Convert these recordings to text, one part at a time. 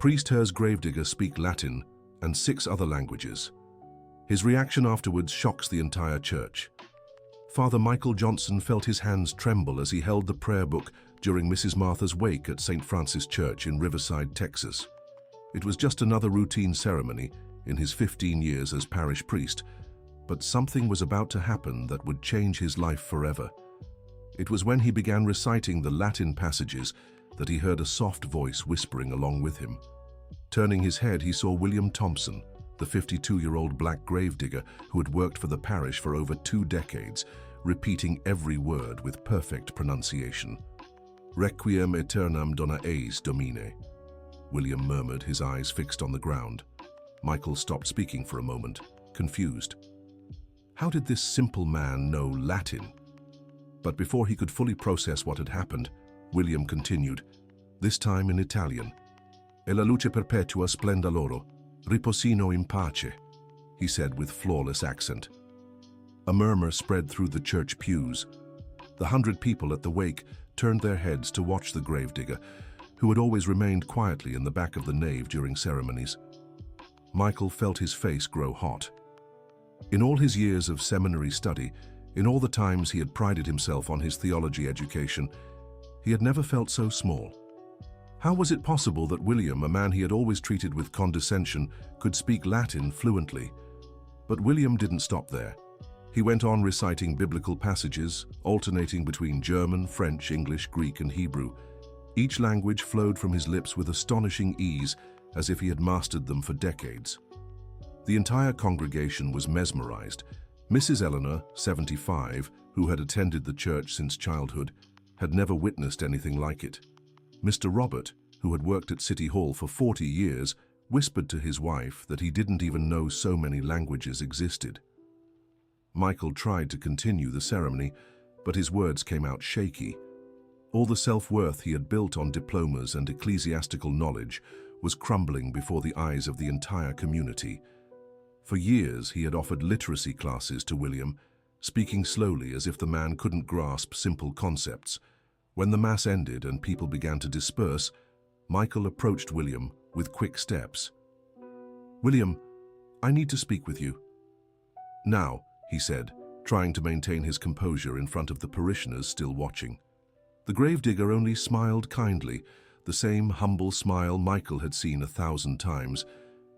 Priest hears Gravedigger speak Latin and 6 other languages. His reaction afterwards shocks the entire church. Father Michael Johnson felt his hands tremble as he held the prayer book during Mrs. Martha's wake at St. Francis Church in Riverside, Texas. It was just another routine ceremony in his 15 years as parish priest, but something was about to happen that would change his life forever. It was when he began reciting the Latin passages that he heard a soft voice whispering along with him. Turning his head, he saw William Thompson, the 52-year-old black gravedigger who had worked for the parish for over 2 decades, repeating every word with perfect pronunciation. Requiem aeternam dona eis, Domine. William murmured, his eyes fixed on the ground. Michael stopped speaking for a moment, confused. How did this simple man know Latin? But before he could fully process what had happened, William continued, this time in Italian. E la luce perpetua splenda loro, riposino in pace, he said with flawless accent. A murmur spread through the church pews. The 100 people at the wake turned their heads to watch the gravedigger, who had always remained quietly in the back of the nave during ceremonies. Michael felt his face grow hot. In all his years of seminary study, in all the times he had prided himself on his theology education, he had never felt so small. How was it possible that William, a man he had always treated with condescension, could speak Latin fluently? But William didn't stop there. He went on reciting biblical passages, alternating between German, French, English, Greek, and Hebrew. Each language flowed from his lips with astonishing ease, as if he had mastered them for decades. The entire congregation was mesmerized. Mrs. Eleanor, 75, who had attended the church since childhood, had never witnessed anything like it. Mr. Robert, who had worked at City Hall for 40 years, whispered to his wife that he didn't even know so many languages existed. Michael tried to continue the ceremony, but his words came out shaky. All the self-worth he had built on diplomas and ecclesiastical knowledge was crumbling before the eyes of the entire community. For years he had offered literacy classes to William, speaking slowly as if the man couldn't grasp simple concepts. When the Mass ended and people began to disperse, Michael approached William with quick steps. "William, I need to speak with you." "Now," he said, trying to maintain his composure in front of the parishioners still watching. The gravedigger only smiled kindly, the same humble smile Michael had seen 1,000 times,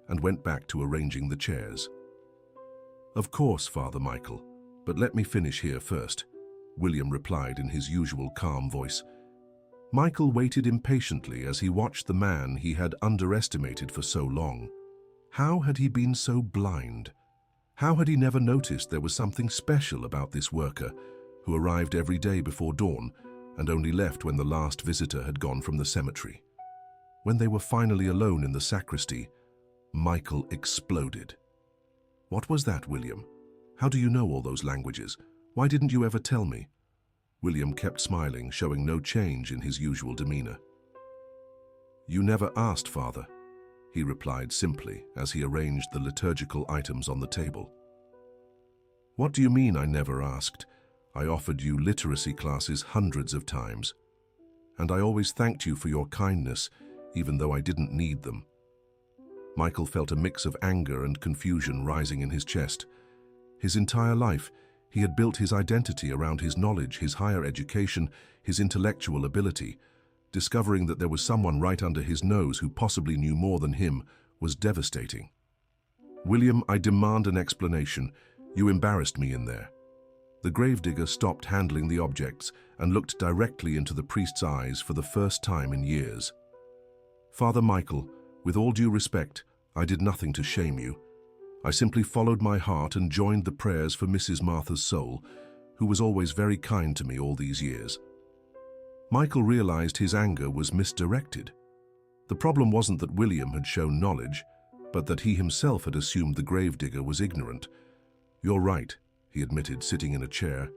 and went back to arranging the chairs. "Of course, Father Michael, but let me finish here first," William replied in his usual calm voice. Michael waited impatiently as he watched the man he had underestimated for so long. How had he been so blind? How had he never noticed there was something special about this worker, who arrived every day before dawn and only left when the last visitor had gone from the cemetery? When they were finally alone in the sacristy, Michael exploded. "What was that, William? How do you know all those languages? Why didn't you ever tell me?" William kept smiling, showing no change in his usual demeanor. "You never asked, Father," he replied simply as he arranged the liturgical items on the table. "What do you mean I never asked? I offered you literacy classes hundreds of times. And I always thanked you for your kindness, even though I didn't need them." Michael felt a mix of anger and confusion rising in his chest. His entire life, he had built his identity around his knowledge, his higher education, his intellectual ability. Discovering that there was someone right under his nose who possibly knew more than him was devastating. "William, I demand an explanation. You embarrassed me in there." The gravedigger stopped handling the objects and looked directly into the priest's eyes for the first time in years. "Father Michael, with all due respect, I did nothing to shame you. I simply followed my heart and joined the prayers for Mrs. Martha's soul, who was always very kind to me all these years." Michael realized his anger was misdirected. The problem wasn't that William had shown knowledge, but that he himself had assumed the gravedigger was ignorant. "You're right," he admitted, sitting in a chair.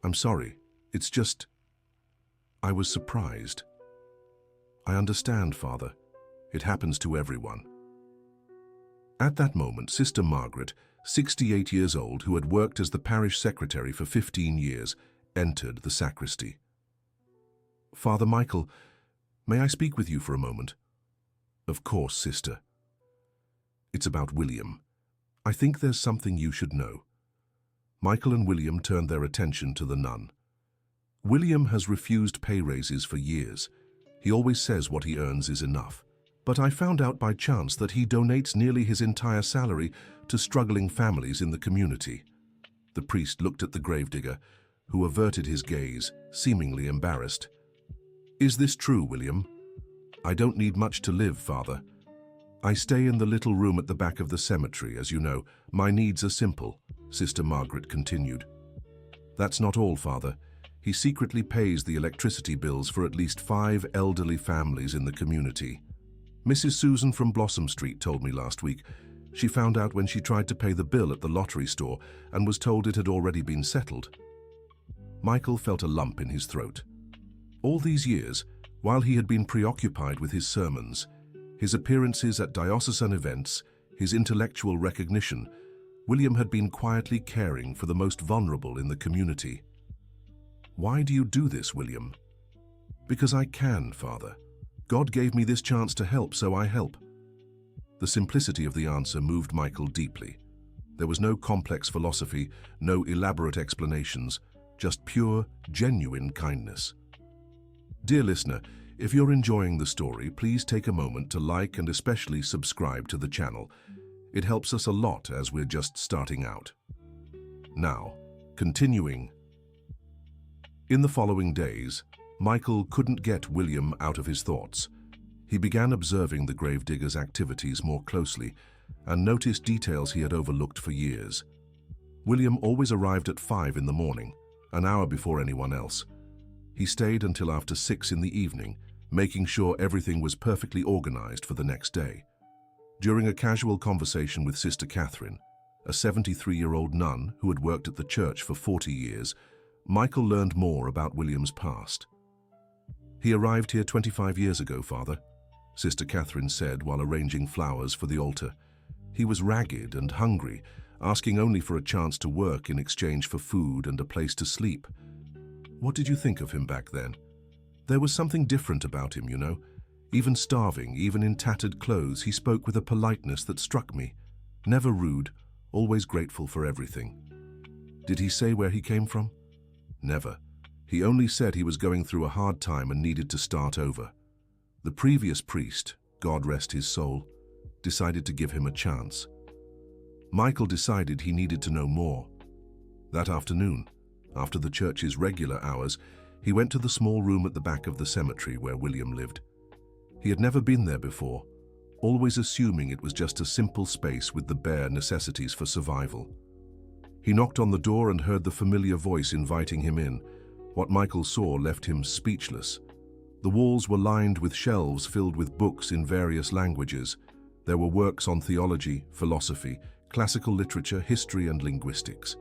"I'm sorry. It's just... I was surprised." "I understand, Father. It happens to everyone." At that moment, Sister Margaret, 68 years old, who had worked as the parish secretary for 15 years, entered the sacristy. "Father Michael, may I speak with you for a moment?" Of course, sister. It's about William. I think there's something you should know. Michael and William turned their attention to the nun. William has refused pay raises for years. He always says what he earns is enough. But I found out by chance that he donates nearly his entire salary to struggling families in the community. The priest looked at the gravedigger, who averted his gaze, seemingly embarrassed. Is this true, William? I don't need much to live, Father. I stay in the little room at the back of the cemetery, as you know. My needs are simple, Sister Margaret continued. That's not all, Father. He secretly pays the electricity bills for at least 5 elderly families in the community. Mrs. Susan from Blossom Street told me last week. She found out when she tried to pay the bill at the lottery store and was told it had already been settled. Michael felt a lump in his throat. All these years, while he had been preoccupied with his sermons, his appearances at diocesan events, his intellectual recognition, William had been quietly caring for the most vulnerable in the community. Why do you do this, William? Because I can, Father. God gave me this chance to help, so I help. The simplicity of the answer moved Michael deeply. There was no complex philosophy, no elaborate explanations, just pure, genuine kindness. Dear listener, if you're enjoying the story, please take a moment to like and especially subscribe to the channel. It helps us a lot as we're just starting out. Now, continuing. In the following days, Michael couldn't get William out of his thoughts. He began observing the gravedigger's activities more closely and noticed details he had overlooked for years. William always arrived at 5 in the morning, an hour before anyone else. He stayed until after 6 in the evening, making sure everything was perfectly organized for the next day. During a casual conversation with Sister Catherine, a 73-year-old nun who had worked at the church for 40 years, Michael learned more about William's past. He arrived here 25 years ago, Father, Sister Catherine said while arranging flowers for the altar. He was ragged and hungry, asking only for a chance to work in exchange for food and a place to sleep. What did you think of him back then? There was something different about him, you know. Even starving, even in tattered clothes, he spoke with a politeness that struck me. Never rude, always grateful for everything. Did he say where he came from? Never. He only said he was going through a hard time and needed to start over. The previous priest, God rest his soul, decided to give him a chance. Michael decided he needed to know more. That afternoon, after the church's regular hours, he went to the small room at the back of the cemetery where William lived. He had never been there before, always assuming it was just a simple space with the bare necessities for survival. He knocked on the door and heard the familiar voice inviting him in. What Michael saw left him speechless. The walls were lined with shelves filled with books in various languages. There were works on theology, philosophy, classical literature, history, and linguistics.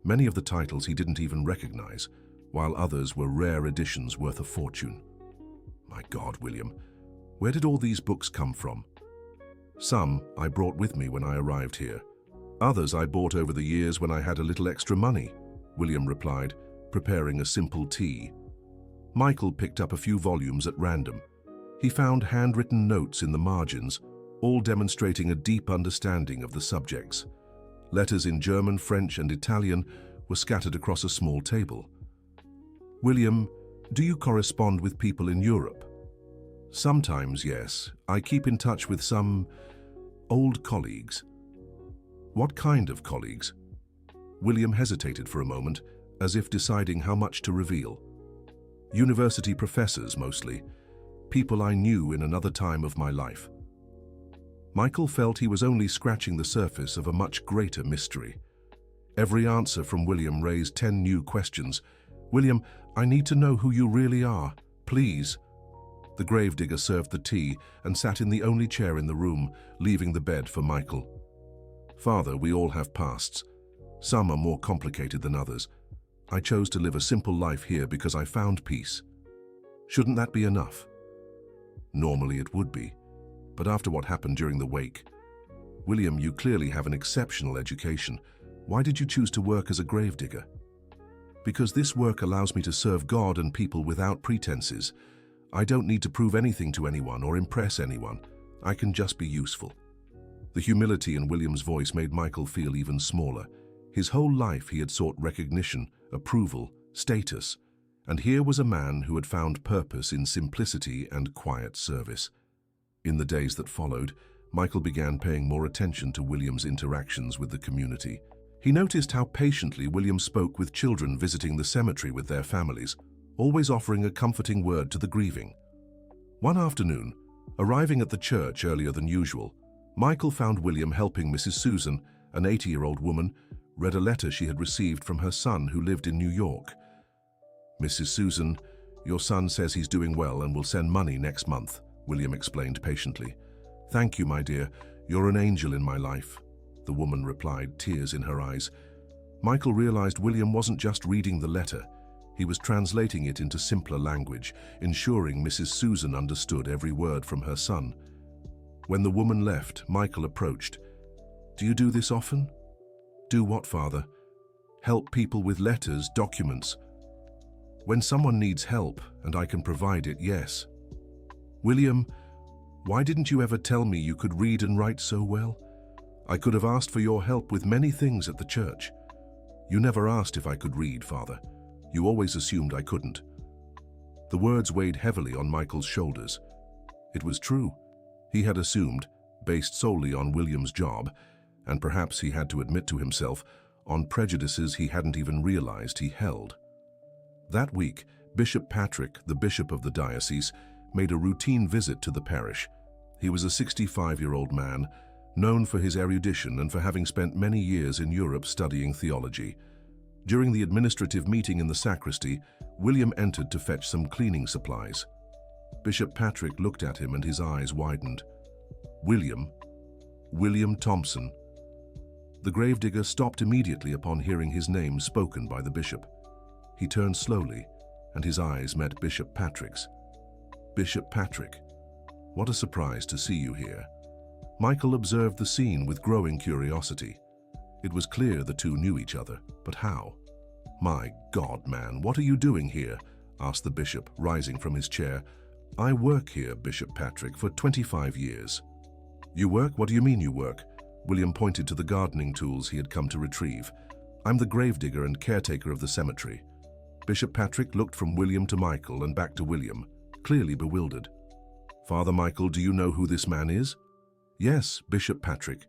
Many of the titles he didn't even recognize, while others were rare editions worth a fortune. My God, William, where did all these books come from? Some I brought with me when I arrived here. Others I bought over the years when I had a little extra money, William replied, preparing a simple tea. Michael picked up a few volumes at random. He found handwritten notes in the margins, all demonstrating a deep understanding of the subjects. Letters in German, French, and Italian were scattered across a small table. William, do you correspond with people in Europe? Sometimes, yes. I keep in touch with some old colleagues. What kind of colleagues? William hesitated for a moment, as if deciding how much to reveal. University professors, mostly. People I knew in another time of my life. Michael felt he was only scratching the surface of a much greater mystery. Every answer from William raised 10 new questions. William, I need to know who you really are. Please. The gravedigger served the tea and sat in the only chair in the room, leaving the bed for Michael. Father, we all have pasts. Some are more complicated than others. I chose to live a simple life here because I found peace. Shouldn't that be enough? Normally it would be, but after what happened during the wake, William, you clearly have an exceptional education. Why did you choose to work as a gravedigger? Because this work allows me to serve God and people without pretenses. I don't need to prove anything to anyone or impress anyone. I can just be useful." The humility in William's voice made Michael feel even smaller. His whole life he had sought recognition, approval, status, and here was a man who had found purpose in simplicity and quiet service. In the days that followed, Michael began paying more attention to William's interactions with the community. He noticed how patiently William spoke with children visiting the cemetery with their families, always offering a comforting word to the grieving. One afternoon, arriving at the church earlier than usual, Michael found William helping Mrs. Susan, an 80-year-old woman, read a letter she had received from her son who lived in New York. "Mrs. Susan, your son says he's doing well and will send money next month," William explained patiently. "Thank you, my dear. You're an angel in my life," the woman replied, tears in her eyes. Michael realized William wasn't just reading the letter. He was translating it into simpler language, ensuring Mrs. Susan understood every word from her son. When the woman left, Michael approached. "Do you do this often?" "Do what, Father?" "Help people with letters, documents." "When someone needs help, and I can provide it, yes." "William, why didn't you ever tell me you could read and write so well? I could have asked for your help with many things at the church." "You never asked if I could read, Father. You always assumed I couldn't." The words weighed heavily on Michael's shoulders. It was true. He had assumed, based solely on William's job, and perhaps he had to admit to himself, on prejudices he hadn't even realized he held. That week, Bishop Patrick, the bishop of the diocese, made a routine visit to the parish. He was a 65-year-old man, known for his erudition and for having spent many years in Europe studying theology. During the administrative meeting in the sacristy, William entered to fetch some cleaning supplies. Bishop Patrick looked at him and his eyes widened. William Thompson." The gravedigger stopped immediately upon hearing his name spoken by the bishop. He turned slowly, and his eyes met Bishop Patrick's. "Bishop Patrick, what a surprise to see you here." Michael observed the scene with growing curiosity. It was clear the two knew each other, but how? "My God, man, what are you doing here?" asked the bishop, rising from his chair. "I work here, Bishop Patrick, for 25 years. "You work? What do you mean you work?" William pointed to the gardening tools he had come to retrieve. "I'm the gravedigger and caretaker of the cemetery." Bishop Patrick looked from William to Michael and back to William, clearly bewildered. "Father Michael, do you know who this man is?" "Yes, Bishop Patrick.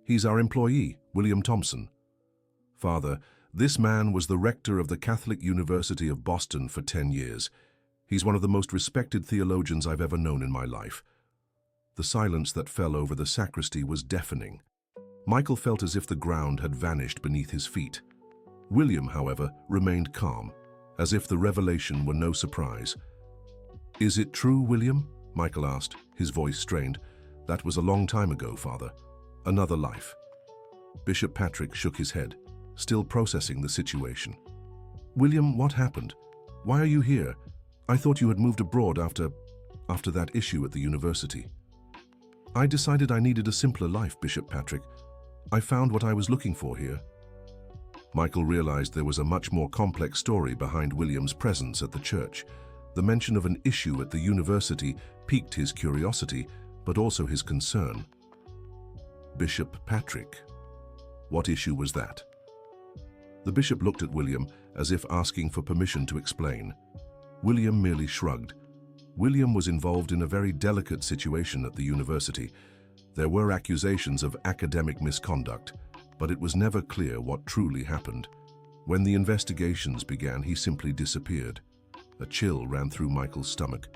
He's our employee, William Thompson." "Father, this man was the rector of the Catholic University of Boston for 10 years. He's one of the most respected theologians I've ever known in my life." The silence that fell over the sacristy was deafening. Michael felt as if the ground had vanished beneath his feet. William, however, remained calm, as if the revelation were no surprise. "Is it true, William?" Michael asked, his voice strained. "That was a long time ago, Father. Another life." Bishop Patrick shook his head, still processing the situation. "William, what happened? Why are you here? I thought you had moved abroad after that issue at the university." "I decided I needed a simpler life, Bishop Patrick. I found what I was looking for here." Michael realized there was a much more complex story behind William's presence at the church. The mention of an issue at the university piqued his curiosity, but also his concern. "Bishop Patrick, what issue was that?" The bishop looked at William as if asking for permission to explain. William merely shrugged. William was involved in a very delicate situation at the university. There were accusations of academic misconduct, but it was never clear what truly happened. When the investigations began, he simply disappeared. A chill ran through Michael's stomach.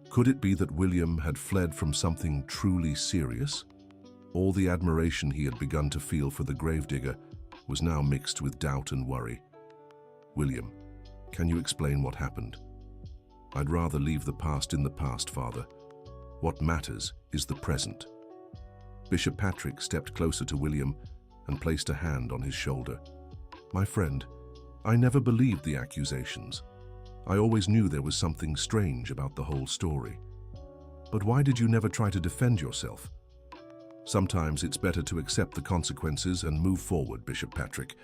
Could it be that William had fled from something truly serious? All the admiration he had begun to feel for the gravedigger was now mixed with doubt and worry. "William, can you explain what happened?" "I'd rather leave the past in the past, Father. What matters is the present." Bishop Patrick stepped closer to William and placed a hand on his shoulder. "My friend, I never believed the accusations. I always knew there was something strange about the whole story. But why did you never try to defend yourself?" "Sometimes it's better to accept the consequences and move forward, Bishop Patrick,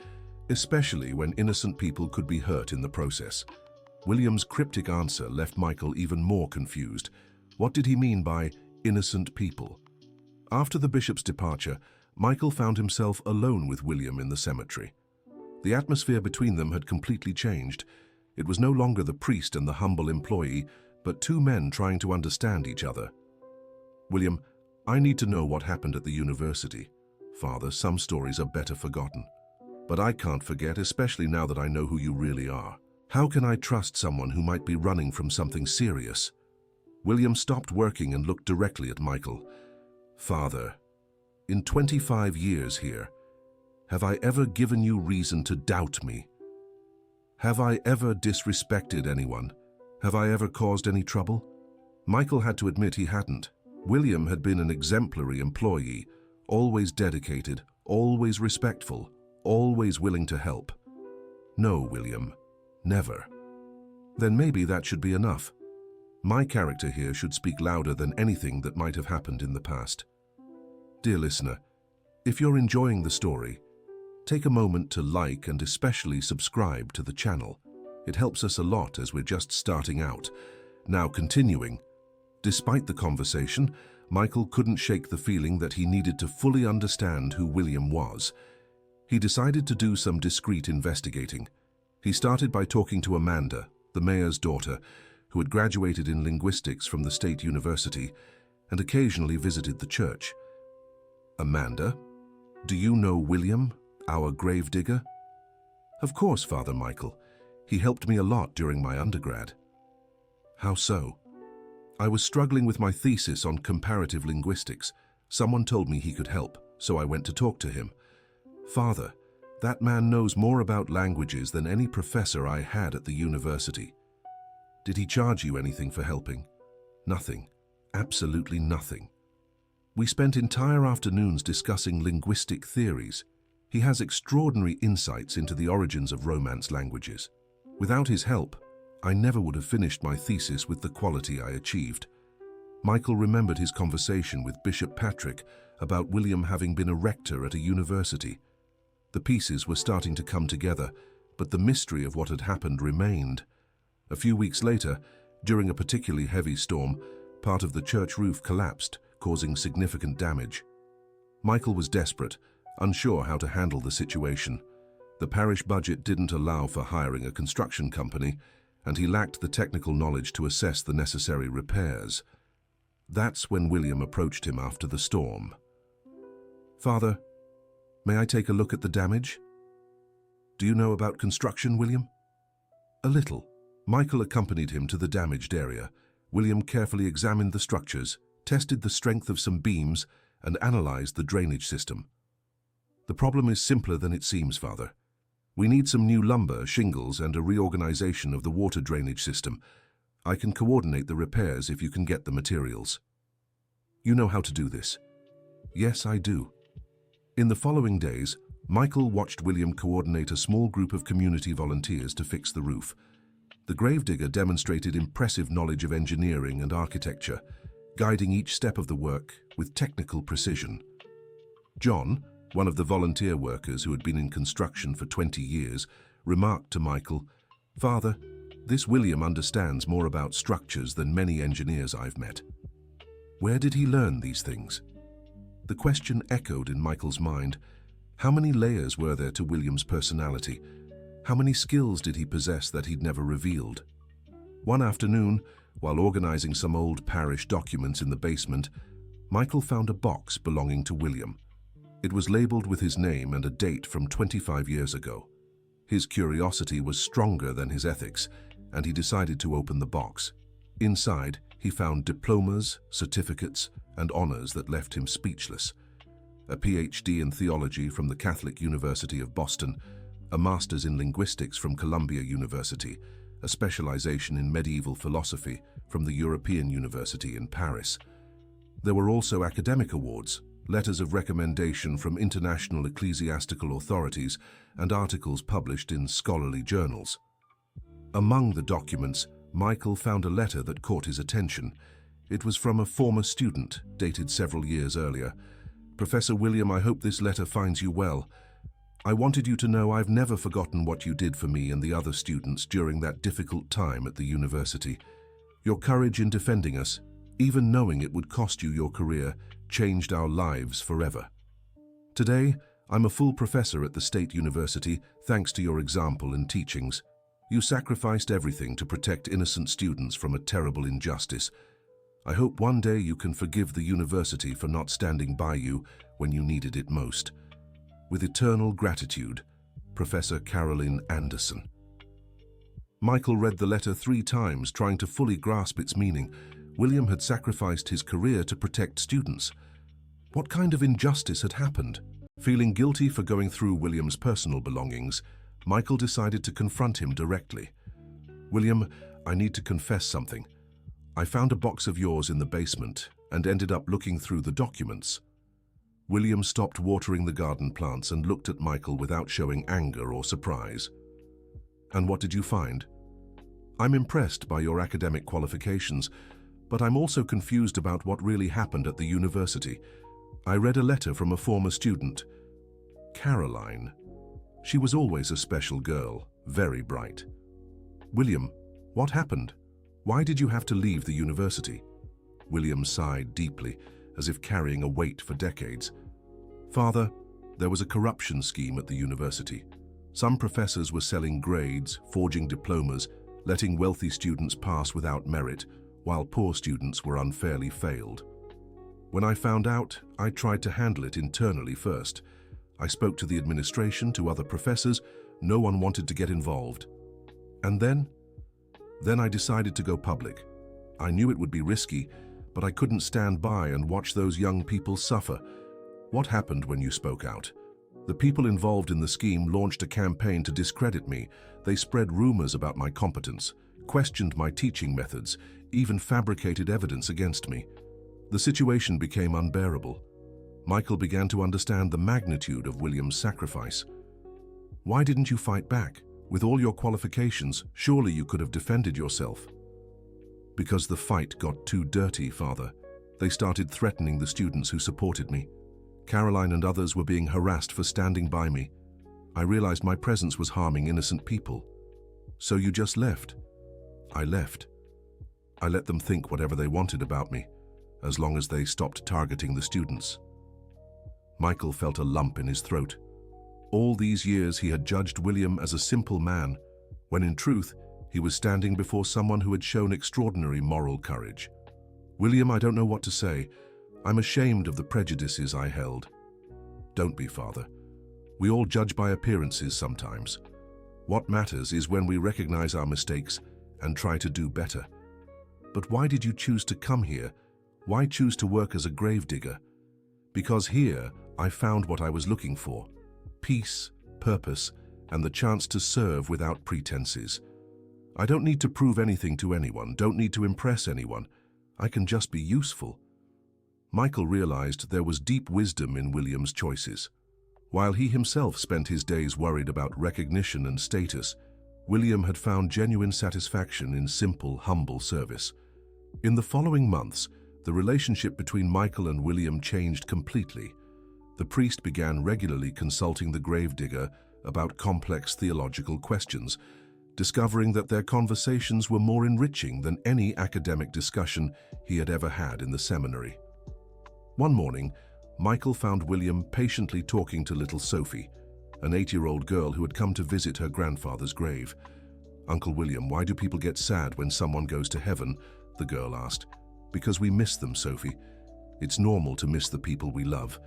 especially when innocent people could be hurt in the process." William's cryptic answer left Michael even more confused. What did he mean by innocent people? After the bishop's departure, Michael found himself alone with William in the cemetery. The atmosphere between them had completely changed. It was no longer the priest and the humble employee, but two men trying to understand each other. "William, I need to know what happened at the university. Father, some stories are better forgotten. But I can't forget, especially now that I know who you really are. How can I trust someone who might be running from something serious?" William stopped working and looked directly at Michael. "Father, in 25 years here, have I ever given you reason to doubt me? Have I ever disrespected anyone? Have I ever caused any trouble?" Michael had to admit he hadn't. William had been an exemplary employee, always dedicated, always respectful, always willing to help. "No, William, never." "Then maybe that should be enough. My character here should speak louder than anything that might have happened in the past." Dear listener, if you're enjoying the story, take a moment to like and especially subscribe to the channel. It helps us a lot as we're just starting out. Now continuing. Despite the conversation, Michael couldn't shake the feeling that he needed to fully understand who William was. He decided to do some discreet investigating. He started by talking to Amanda, the mayor's daughter, who had graduated in linguistics from the state university and occasionally visited the church. "Amanda, do you know William, our gravedigger?" "Of course, Father Michael. He helped me a lot during my undergrad." "How so?" "I was struggling with my thesis on comparative linguistics. Someone told me he could help, so I went to talk to him. Father, that man knows more about languages than any professor I had at the university." "Did he charge you anything for helping?" "Nothing. Absolutely nothing. We spent entire afternoons discussing linguistic theories. He has extraordinary insights into the origins of Romance languages. Without his help, I never would have finished my thesis with the quality I achieved." Michael remembered his conversation with Bishop Patrick about William having been a rector at a university. The pieces were starting to come together, but the mystery of what had happened remained. A few weeks later, during a particularly heavy storm, part of the church roof collapsed, causing significant damage. Michael was desperate, unsure how to handle the situation. The parish budget didn't allow for hiring a construction company, and he lacked the technical knowledge to assess the necessary repairs. That's when William approached him after the storm. "Father, may I take a look at the damage?" "Do you know about construction, William?" "A little." Michael accompanied him to the damaged area. William carefully examined the structures, tested the strength of some beams, and analyzed the drainage system. "The problem is simpler than it seems, Father. We need some new lumber, shingles, and a reorganization of the water drainage system. I can coordinate the repairs if you can get the materials." "You know how to do this?" "Yes, I do." In the following days, Michael watched William coordinate a small group of community volunteers to fix the roof. The gravedigger demonstrated impressive knowledge of engineering and architecture, guiding each step of the work with technical precision. John, one of the volunteer workers who had been in construction for 20 years, remarked to Michael, "Father, this William understands more about structures than many engineers I've met." Where did he learn these things? The question echoed in Michael's mind. How many layers were there to William's personality? How many skills did he possess that he'd never revealed? One afternoon, while organizing some old parish documents in the basement, Michael found a box belonging to William. It was labeled with his name and a date from 25 years ago. His curiosity was stronger than his ethics, and he decided to open the box. Inside, he found diplomas, certificates, and honors that left him speechless. A PhD in theology from the Catholic University of Boston, a master's in linguistics from Columbia University, a specialization in medieval philosophy from the European University in Paris. There were also academic awards, letters of recommendation from international ecclesiastical authorities, and articles published in scholarly journals. Among the documents, Michael found a letter that caught his attention. It was from a former student, dated several years earlier. "Professor William, I hope this letter finds you well. I wanted you to know I've never forgotten what you did for me and the other students during that difficult time at the university. Your courage in defending us, even knowing it would cost you your career, changed our lives forever. Today, I'm a full professor at the State University thanks to your example and teachings. You sacrificed everything to protect innocent students from a terrible injustice. I hope one day you can forgive the university for not standing by you when you needed it most. With eternal gratitude, Professor Caroline Anderson. Michael read the letter 3 times, trying to fully grasp its meaning. William had sacrificed his career to protect students. What kind of injustice had happened? Feeling guilty for going through William's personal belongings, Michael decided to confront him directly. William, I need to confess something. I found a box of yours in the basement and ended up looking through the documents. William stopped watering the garden plants and looked at Michael without showing anger or surprise. And what did you find? I'm impressed by your academic qualifications, but I'm also confused about what really happened at the university. I read a letter from a former student, Caroline. She was always a special girl, very bright. William, what happened? Why did you have to leave the university? William sighed deeply, as if carrying a weight for decades. Father, there was a corruption scheme at the university. Some professors were selling grades, forging diplomas, letting wealthy students pass without merit, while poor students were unfairly failed. When I found out, I tried to handle it internally first. I spoke to the administration, to other professors. No one wanted to get involved. And then I decided to go public. I knew it would be risky, but I couldn't stand by and watch those young people suffer. What happened when you spoke out? The people involved in the scheme launched a campaign to discredit me. They spread rumors about my competence, questioned my teaching methods, even fabricated evidence against me. The situation became unbearable. Michael began to understand the magnitude of William's sacrifice. Why didn't you fight back? With all your qualifications, surely you could have defended yourself. Because the fight got too dirty, Father. They started threatening the students who supported me. Caroline and others were being harassed for standing by me. I realized my presence was harming innocent people. So you just left? I left. I let them think whatever they wanted about me, as long as they stopped targeting the students. Michael felt a lump in his throat. All these years he had judged William as a simple man, when in truth he was standing before someone who had shown extraordinary moral courage. William, I don't know what to say. I'm ashamed of the prejudices I held. Don't be, Father. We all judge by appearances sometimes. What matters is when we recognize our mistakes and try to do better. But why did you choose to come here? Why choose to work as a gravedigger? Because here I found what I was looking for: peace, purpose, and the chance to serve without pretenses. I don't need to prove anything to anyone, don't need to impress anyone. I can just be useful. Michael realized there was deep wisdom in William's choices. While he himself spent his days worried about recognition and status, William had found genuine satisfaction in simple, humble service. In the following months, the relationship between Michael and William changed completely. The priest began regularly consulting the gravedigger about complex theological questions, discovering that their conversations were more enriching than any academic discussion he had ever had in the seminary. One morning, Michael found William patiently talking to little Sophie, an 8-year-old girl who had come to visit her grandfather's grave. "Uncle William, why do people get sad when someone goes to heaven?" the girl asked. "Because we miss them, Sophie. It's normal to miss the people we love.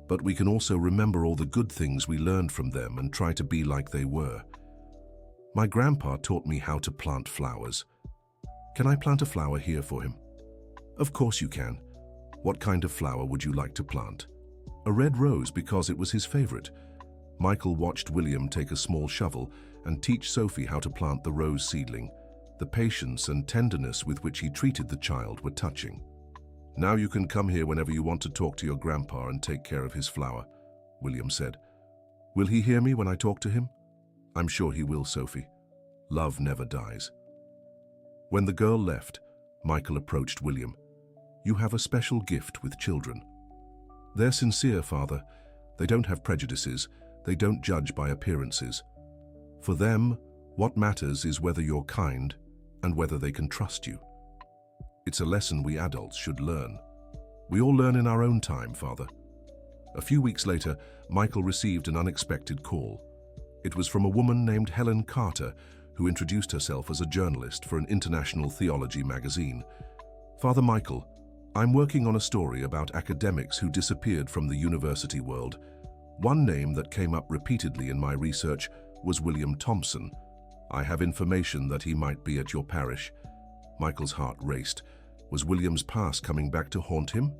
But we can also remember all the good things we learned from them and try to be like they were. My grandpa taught me how to plant flowers. Can I plant a flower here for him?" "Of course you can. What kind of flower would you like to plant?" "A red rose, because it was his favorite." Michael watched William take a small shovel and teach Sophie how to plant the rose seedling. The patience and tenderness with which he treated the child were touching. "Now you can come here whenever you want to talk to your grandpa and take care of his flower," William said. "Will he hear me when I talk to him?" "I'm sure he will, Sophie. Love never dies." When the girl left, Michael approached William. "You have a special gift with children. They're sincere, Father. They don't have prejudices. They don't judge by appearances. For them, what matters is whether you're kind and whether they can trust you." It's a lesson we adults should learn. We all learn in our own time, Father. A few weeks later, Michael received an unexpected call. It was from a woman named Helen Carter, who introduced herself as a journalist for an international theology magazine. Father Michael, I'm working on a story about academics who disappeared from the university world. One name that came up repeatedly in my research was William Thompson. I have information that he might be at your parish. Michael's heart raced. Was William's past coming back to haunt him?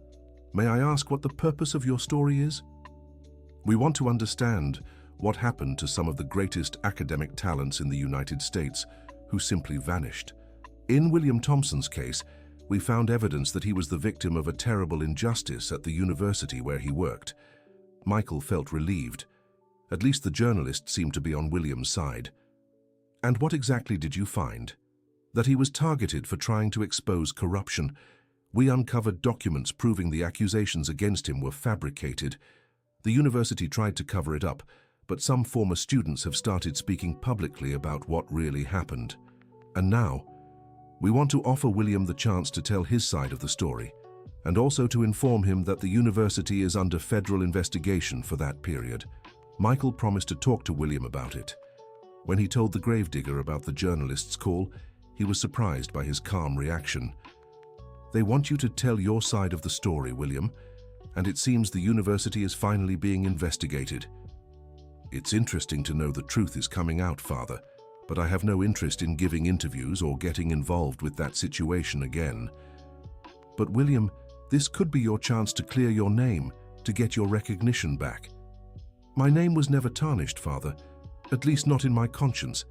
May I ask what the purpose of your story is? We want to understand what happened to some of the greatest academic talents in the United States who simply vanished. In William Thompson's case, we found evidence that he was the victim of a terrible injustice at the university where he worked. Michael felt relieved. At least the journalist seemed to be on William's side. And what exactly did you find? That he was targeted for trying to expose corruption. We uncovered documents proving the accusations against him were fabricated. The university tried to cover it up, but some former students have started speaking publicly about what really happened. And now, we want to offer William the chance to tell his side of the story, and also to inform him that the university is under federal investigation for that period. Michael promised to talk to William about it. When he told the Gravedigger about the journalist's call, he was surprised by his calm reaction. They want you to tell your side of the story, William, and it seems the university is finally being investigated. It's interesting to know the truth is coming out, Father, but I have no interest in giving interviews or getting involved with that situation again. But William, this could be your chance to clear your name, to get your recognition back. My name was never tarnished, Father, at least not in my conscience.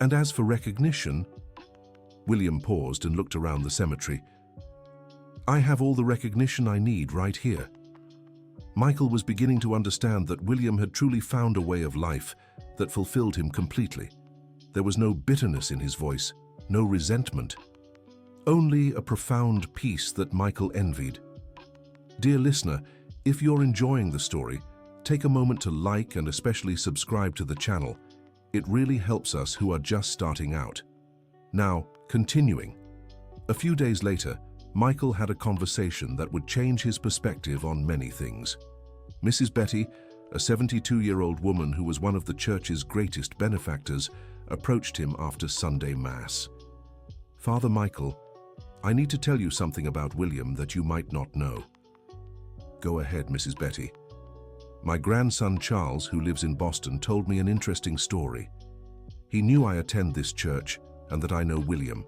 And as for recognition, William paused and looked around the cemetery. I have all the recognition I need right here. Michael was beginning to understand that William had truly found a way of life that fulfilled him completely. There was no bitterness in his voice, no resentment, only a profound peace that Michael envied. Dear listener, if you're enjoying the story, take a moment to like and especially subscribe to the channel. It really helps us who are just starting out. Now, continuing. A few days later, Michael had a conversation that would change his perspective on many things. Mrs. Betty, a 72-year-old woman who was one of the church's greatest benefactors, approached him after Sunday Mass. Father Michael, I need to tell you something about William that you might not know. Go ahead, Mrs. Betty. My grandson Charles, who lives in Boston, told me an interesting story. He knew I attend this church and that I know William.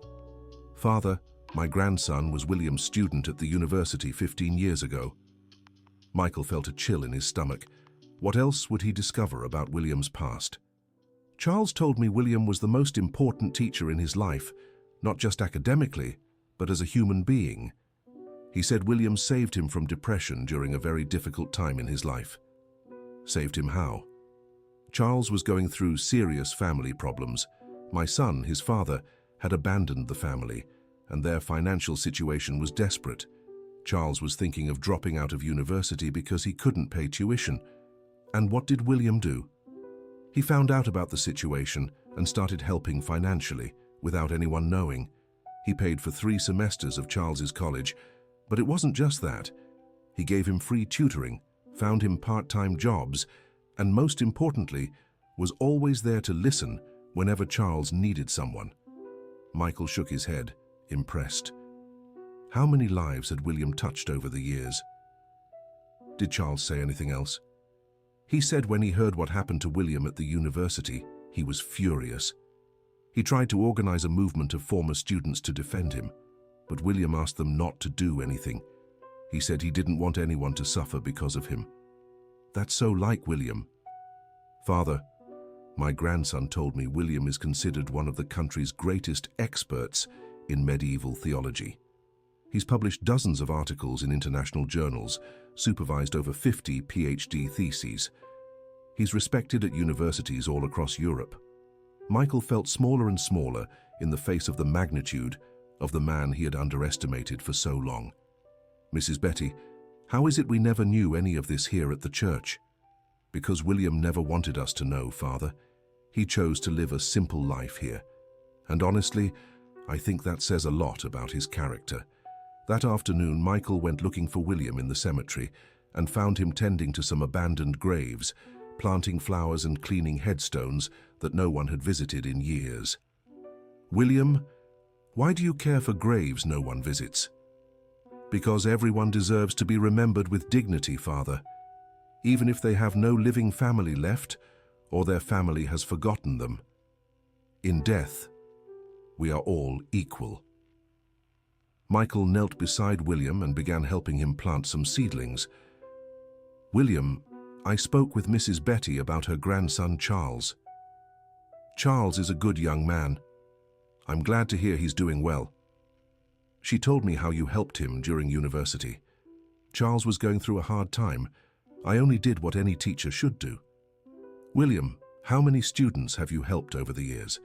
Father, my grandson was William's student at the university 15 years ago. Michael felt a chill in his stomach. What else would he discover about William's past? Charles told me William was the most important teacher in his life, not just academically, but as a human being. He said William saved him from depression during a very difficult time in his life. Saved him how? Charles was going through serious family problems. My son, his father, had abandoned the family, and their financial situation was desperate. Charles was thinking of dropping out of university because he couldn't pay tuition. And what did William do? He found out about the situation and started helping financially, without anyone knowing. He paid for 3 semesters of Charles's college, but it wasn't just that. He gave him free tutoring, found him part-time jobs, and most importantly, was always there to listen whenever Charles needed someone. Michael shook his head, impressed. How many lives had William touched over the years? Did Charles say anything else? He said when he heard what happened to William at the university, he was furious. He tried to organize a movement of former students to defend him, but William asked them not to do anything. He said he didn't want anyone to suffer because of him. That's so like William. Father, my grandson told me William is considered one of the country's greatest experts in medieval theology. He's published dozens of articles in international journals, supervised over 50 PhD theses. He's respected at universities all across Europe. Michael felt smaller and smaller in the face of the magnitude of the man he had underestimated for so long. Mrs. Betty, how is it we never knew any of this here at the church? Because William never wanted us to know, Father. He chose to live a simple life here. And honestly, I think that says a lot about his character. That afternoon, Michael went looking for William in the cemetery and found him tending to some abandoned graves, planting flowers and cleaning headstones that no one had visited in years. "William, why do you care for graves no one visits?" "Because everyone deserves to be remembered with dignity, Father, even if they have no living family left or their family has forgotten them. In death, we are all equal." Michael knelt beside William and began helping him plant some seedlings. "William, I spoke with Mrs. Betty about her grandson Charles. Charles is a good young man. I'm glad to hear he's doing well. She told me how you helped him during university. Charles was going through a hard time. I only did what any teacher should do." "William, how many students have you helped over the years?"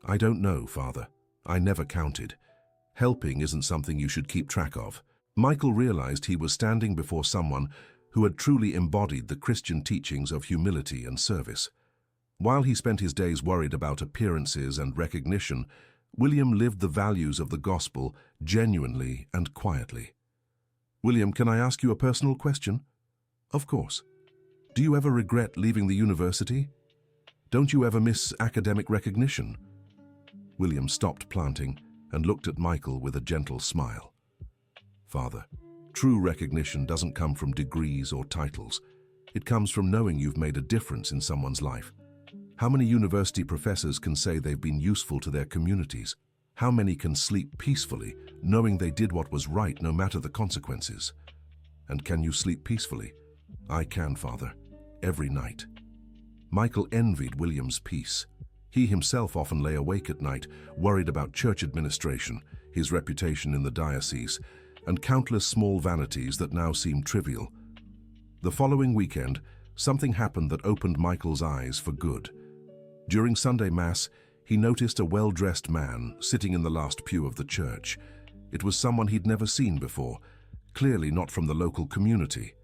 "I don't know, Father. I never counted. Helping isn't something you should keep track of." Michael realized he was standing before someone who had truly embodied the Christian teachings of humility and service. While he spent his days worried about appearances and recognition, William lived the values of the gospel genuinely and quietly. "William, can I ask you a personal question?" "Of course. Do you ever regret leaving the university? Don't you ever miss academic recognition?" William stopped planting and looked at Michael with a gentle smile. "Father, true recognition doesn't come from degrees or titles. It comes from knowing you've made a difference in someone's life. How many university professors can say they've been useful to their communities? How many can sleep peacefully, knowing they did what was right no matter the consequences? And can you sleep peacefully?" "I can, Father, every night." Michael envied William's peace. He himself often lay awake at night, worried about church administration, his reputation in the diocese, and countless small vanities that now seemed trivial. The following weekend, something happened that opened Michael's eyes for good. During Sunday Mass, he noticed a well-dressed man sitting in the last pew of the church. It was someone he'd never seen before, clearly not from the local community.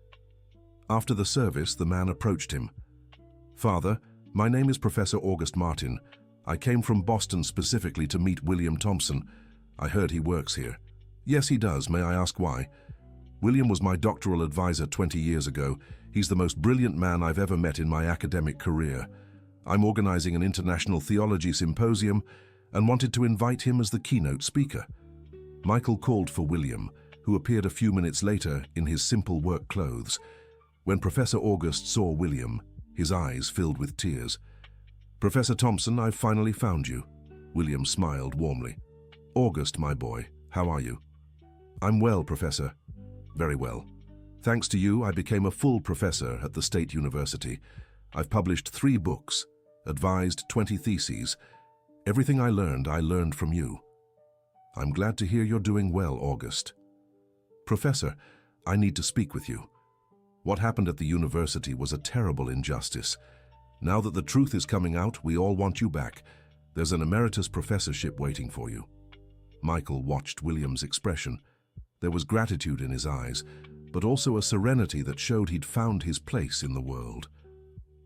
After the service, the man approached him. "Father, my name is Professor August Martin. I came from Boston specifically to meet William Thompson. I heard he works here." "Yes, he does. May I ask why?" "William was my doctoral advisor 20 years ago. He's the most brilliant man I've ever met in my academic career. I'm organizing an international theology symposium and wanted to invite him as the keynote speaker." Michael called for William, who appeared a few minutes later in his simple work clothes. When Professor August saw William, his eyes filled with tears. "Professor Thompson, I've finally found you." William smiled warmly. "August, my boy, how are you?" "I'm well, Professor." "Very well. Thanks to you, I became a full professor at the State University. I've published 3 books, advised 20 theses. Everything I learned from you. I'm glad to hear you're doing well, August." "Professor, I need to speak with you. What happened at the university was a terrible injustice. Now that the truth is coming out, we all want you back. There's an emeritus professorship waiting for you." Michael watched William's expression. There was gratitude in his eyes, but also a serenity that showed he'd found his place in the world.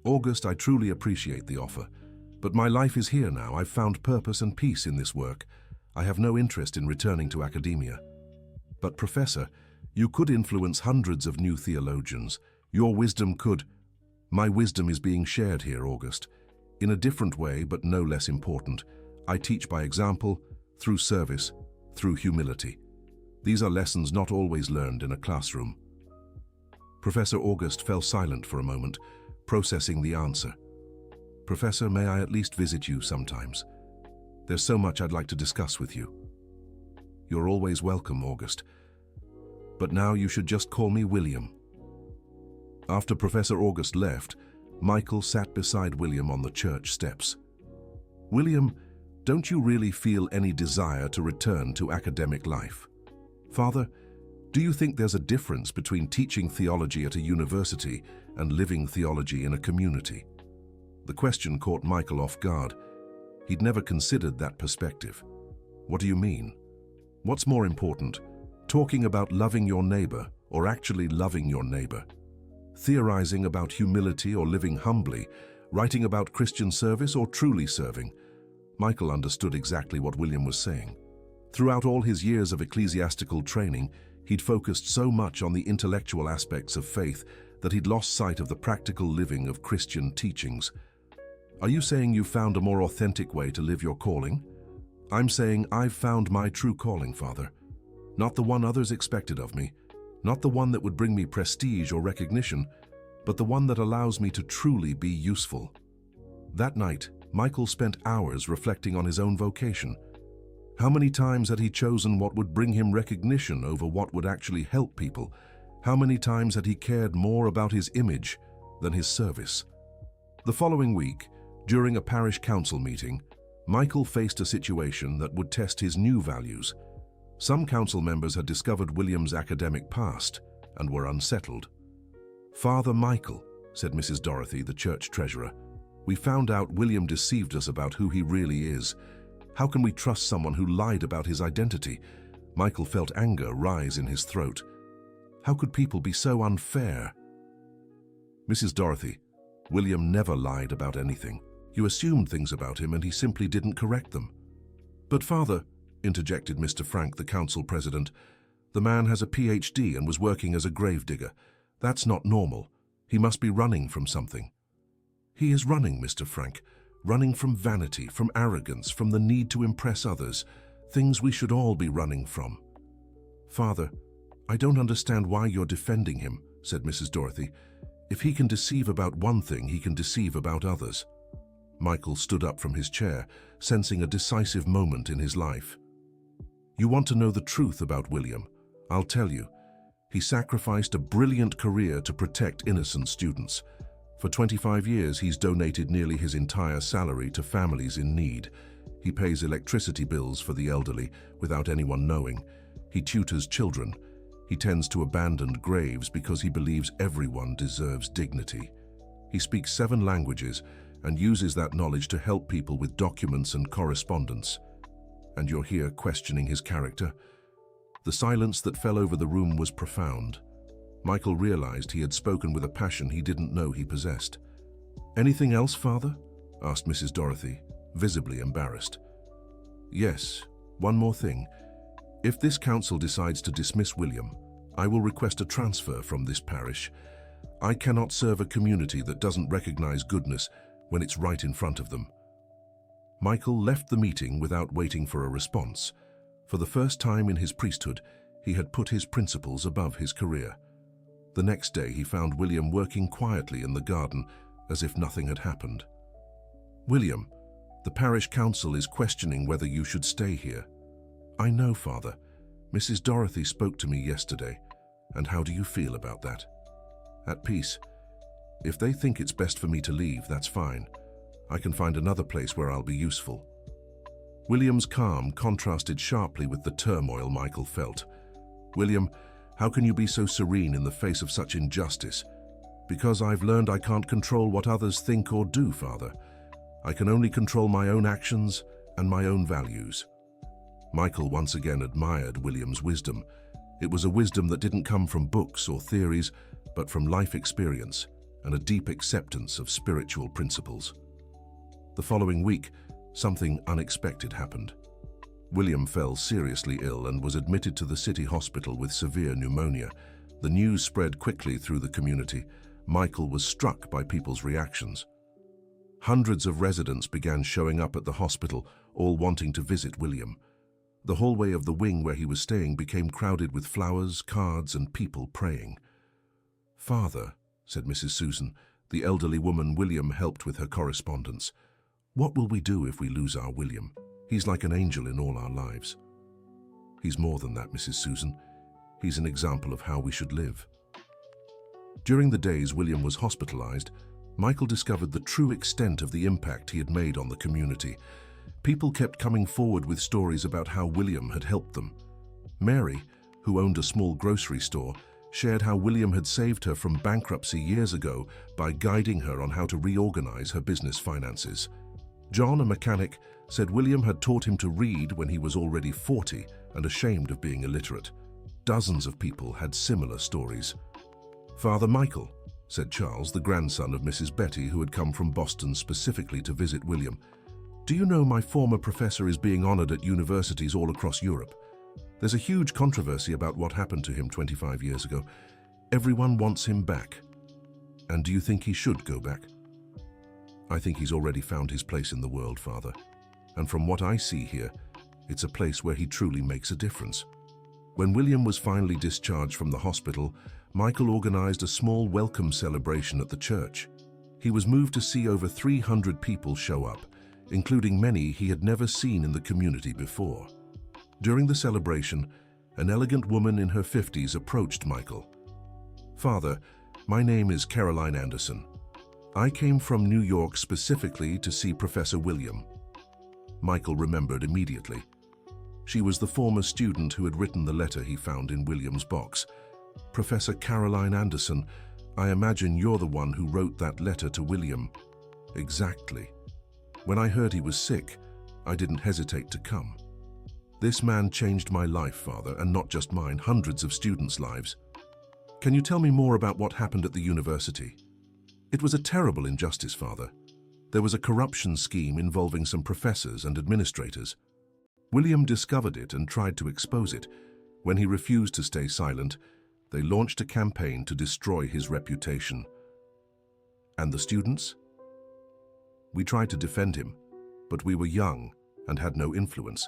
"August, I truly appreciate the offer, but my life is here now. I've found purpose and peace in this work. I have no interest in returning to academia." "But Professor, you could influence hundreds of new theologians. Your wisdom could—" "My wisdom is being shared here, August. In a different way, but no less important. I teach by example, through service, through humility. These are lessons not always learned in a classroom." Professor August fell silent for a moment, processing the answer. "Professor, may I at least visit you sometimes? There's so much I'd like to discuss with you." "You're always welcome, August. But now you should just call me William." After Professor August left, Michael sat beside William on the church steps. "William, don't you really feel any desire to return to academic life? Father, do you think there's a difference between teaching theology at a university and living theology in a community?" The question caught Michael off guard. He'd never considered that perspective. "What do you mean? What's more important, talking about loving your neighbor or actually loving your neighbor? Theorizing about humility or living humbly, writing about Christian service or truly serving? Michael understood exactly what William was saying. Throughout all his years of ecclesiastical training, he'd focused so much on the intellectual aspects of faith that he'd lost sight of the practical living of Christian teachings. Are you saying you found a more authentic way to live your calling? I'm saying I've found my true calling, Father. Not the one others expected of me, not the one that would bring me prestige or recognition, but the one that allows me to truly be useful. That night, Michael spent hours reflecting on his own vocation. How many times had he chosen what would bring him recognition over what would actually help people? How many times had he cared more about his image than his service? The following week, during a parish council meeting, Michael faced a situation that would test his new values. Some council members had discovered William's academic past and were unsettled. "Father Michael," said Mrs. Dorothy, the church treasurer, "we found out William deceived us about who he really is. How can we trust someone who lied about his identity?" Michael felt anger rise in his throat. How could people be so unfair? "Mrs. Dorothy, William never lied about anything. You assumed things about him and he simply didn't correct them." "But Father," interjected Mr. Frank, the council president, "the man has a PhD and was working as a gravedigger. That's not normal. He must be running from something." "He is running, Mr. Frank. Running from vanity, from arrogance, from the need to impress others, things we should all be running from." "Father, I don't understand why you're defending him," said Mrs. Dorothy. "If he can deceive about one thing, he can deceive about others." Michael stood up from his chair, sensing a decisive moment in his life. "You want to know the truth about William? I'll tell you. He sacrificed a brilliant career to protect innocent students. For 25 years, he's donated nearly his entire salary to families in need. He pays electricity bills for the elderly without anyone knowing. He tutors children. He tends to abandoned graves because he believes everyone deserves dignity. He speaks 7 languages and uses that knowledge to help people with documents and correspondence. And you're here questioning his character?" The silence that fell over the room was profound. Michael realized he had spoken with a passion he didn't know he possessed. "Anything else, Father?" asked Mrs. Dorothy, visibly embarrassed. "Yes, one more thing. If this council decides to dismiss William, I will request a transfer from this parish. I cannot serve a community that doesn't recognize goodness when it's right in front of them." Michael left the meeting without waiting for a response. For the first time in his priesthood, he had put his principles above his career. The next day, he found William working quietly in the garden as if nothing had happened. "William, the parish council is questioning whether you should stay here." "I know, Father. Mrs. Dorothy spoke to me yesterday. And how do you feel about that?" "At peace. If they think it's best for me to leave, that's fine. I can find another place where I'll be useful." William's calm contrasted sharply with the turmoil Michael felt. "William, how can you be so serene in the face of such injustice?" "Because I've learned I can't control what others think or do, Father. I can only control my own actions and my own values." Michael once again admired William's wisdom. It was a wisdom that didn't come from books or theories, but from life experience and a deep acceptance of spiritual principles. The following week, something unexpected happened. William fell seriously ill and was admitted to the city hospital with severe pneumonia. The news spread quickly through the community. Michael was struck by people's reactions. Hundreds of residents began showing up at the hospital, all wanting to visit William. The hallway of the wing where he was staying became crowded with flowers, cards, and people praying. "Father," said Mrs. Susan, the elderly woman William helped with her correspondence, "what will we do if we lose our William? He's like an angel in all our lives." "He's more than that, Mrs. Susan. He's an example of how we should live." During the days William was hospitalized, Michael discovered the true extent of the impact he had made on the community. People kept coming forward with stories about how William had helped them. Mary, who owned a small grocery store, shared how William had saved her from bankruptcy years ago by guiding her on how to reorganize her business finances. John, a mechanic, said William had taught him to read when he was already 40 and ashamed of being illiterate. Dozens of people had similar stories. "Father Michael," said Charles, the grandson of Mrs. Betty, who had come from Boston specifically to visit William, Do you know my former professor is being honored at universities all across Europe? There's a huge controversy about what happened to him 25 years ago. Everyone wants him back. And do you think he should go back? I think he's already found his place in the world, Father. And from what I see here, it's a place where he truly makes a difference. When William was finally discharged from the hospital, Michael organized a small welcome celebration at the church. He was moved to see over 300 people show up, including many he had never seen in the community before. During the celebration, an elegant woman in her 50s approached Michael. "Father, my name is Caroline Anderson. I came from New York specifically to see Professor William." Michael remembered immediately. She was the former student who had written the letter he found in William's box. "Professor Caroline Anderson, I imagine you're the one who wrote that letter to William." "Exactly. When I heard he was sick, I didn't hesitate to come. This man changed my life, Father, and not just mine, hundreds of students' lives." "Can you tell me more about what happened at the university?" "It was a terrible injustice, Father. There was a corruption scheme involving some professors and administrators. William discovered it and tried to expose it. When he refused to stay silent, they launched a campaign to destroy his reputation." "And the students?" "We tried to defend him, but we were young and had no influence.